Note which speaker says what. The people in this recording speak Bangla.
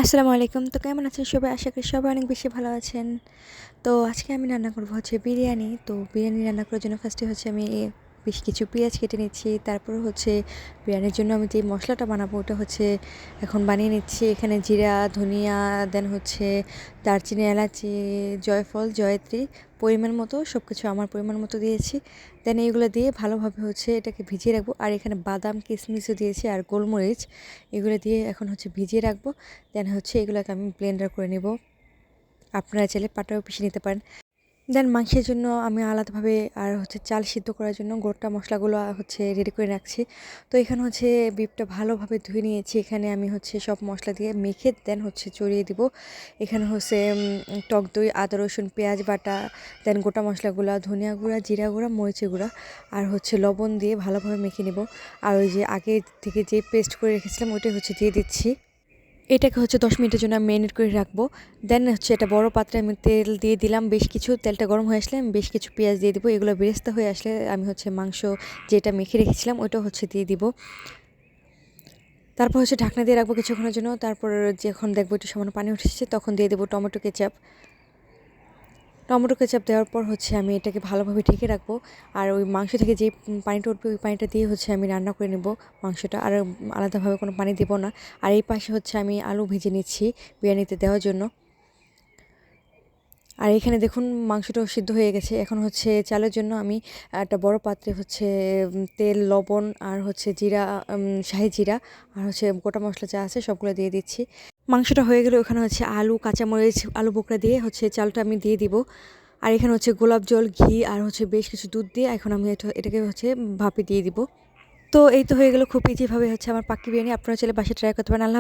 Speaker 1: আসসালামু আলাইকুম। তো কেমন আছেন সবাই? আশা করি সবাই অনেক বেশি ভালো আছেন। তো আজকে আমি রান্না করব হচ্ছে বিরিয়ানি। তো বিরিয়ানি রান্না করার জন্য ফার্স্টে হচ্ছে আমি বেশ কিছু পেঁয়াজ কেটে নিচ্ছি। তারপর হচ্ছে বিরিয়ানির জন্য আমি যে মশলাটা বানাবো ওটা হচ্ছে এখন বানিয়ে নিচ্ছি। এখানে জিরা, ধনিয়া, দেন হচ্ছে দারচিনি, এলাচি, জয়ফল, জয়ত্রী পরিমাণ মতো সব কিছু আমার পরিমাণ মতো দিয়েছি। দেন এইগুলো দিয়ে ভালোভাবে হচ্ছে এটাকে ভিজিয়ে রাখবো। আর এখানে বাদাম, কিশমিশও দিয়েছি আর গোলমরিচ এগুলো দিয়ে এখন হচ্ছে ভিজিয়ে রাখবো। দেন হচ্ছে এগুলোকে আমি ব্লেন্ডার করে নেব। আপনারা চাইলে পাটাও পিষে নিতে পারেন। দেন মাংসের জন্য আমি আলাদাভাবে আর হচ্ছে চাল সিদ্ধ করার জন্য গোটা মশলাগুলো হচ্ছে রেডি করে রাখছি। তো এখানে হচ্ছে বিফটা ভালোভাবে ধুয়ে নিয়েছি। এখানে আমি হচ্ছে সব মশলা দিয়ে মেখে দেন হচ্ছে চড়িয়ে দিব। এখানে হচ্ছে টক দই, আদা, রসুন, পেঁয়াজ বাটা, দেন গোটা মশলাগুলো, ধনিয়া গুঁড়া, জিরা গুঁড়া, মরিচের গুঁড়া আর হচ্ছে লবণ দিয়ে ভালোভাবে মেখে নেব। আর ওই যে আগে থেকে যে পেস্ট করে রেখেছিলাম ওইটাই হচ্ছে দিয়ে দিচ্ছি। এটাকে হচ্ছে 10 মিনিটের জন্য আমি ম্যারিনেট করে রাখবো। দেন হচ্ছে এটা বড় পাত্রে আমি তেল দিয়ে দিলাম বেশ কিছু। তেলটা গরম হয়ে আসলে আমি বেশ কিছু পেঁয়াজ দিয়ে দিব। এগুলো বেরেস্তা হয়ে আসলে আমি হচ্ছে মাংস যেটা মেখে রেখেছিলাম ওইটা হচ্ছে দিয়ে দিব। তারপর হচ্ছে ঢাকনা দিয়ে রাখবো কিছুক্ষণের জন্য। তারপর যখন দেখবো একটু সামান্য পানি উঠেছে তখন দিয়ে দেবো টমেটো কেচাপ। টমেটো কেচাপ দেওয়ার পর হচ্ছে আমি এটাকে ভালোভাবে ঢেকে রাখবো। আর ওই মাংস থেকে যে পানিটা উঠবে ওই পানিটা দিয়ে হচ্ছে আমি রান্না করে নেব মাংসটা। আর আলাদাভাবে কোনো পানি দেবো না। আর এই পাশে হচ্ছে আমি আলু ভেজে নিচ্ছি বিরিয়ানিতে দেওয়ার জন্য। আর এখানে দেখুন মাংসটাও সিদ্ধ হয়ে গেছে। এখন হচ্ছে চালের জন্য আমি একটা বড় পাত্রে হচ্ছে তেল, লবণ আর হচ্ছে জিরা, শাহি জিরা আর হচ্ছে গোটা মশলা যা আছে সবগুলো দিয়ে দিচ্ছি। মাংসটা হয়ে গেলে ওখানে হচ্ছে আলু, কাঁচামরিচ, আলু বোখরা দিয়ে হচ্ছে চালটা আমি দিয়ে দিব। আর এখানে হচ্ছে গোলাপ জল, ঘি আর হচ্ছে বেশ কিছু দুধ দিয়ে এখন আমি এটাকে হচ্ছে ভাপে দিয়ে দিব। তো এই তো হয়ে গেল খুব ইজিভাবে হচ্ছে আমার পাক্কি বিরিয়ানি। আপনারা চাইলে বাসায় ট্রাই করতে পারেন। আল্লাহ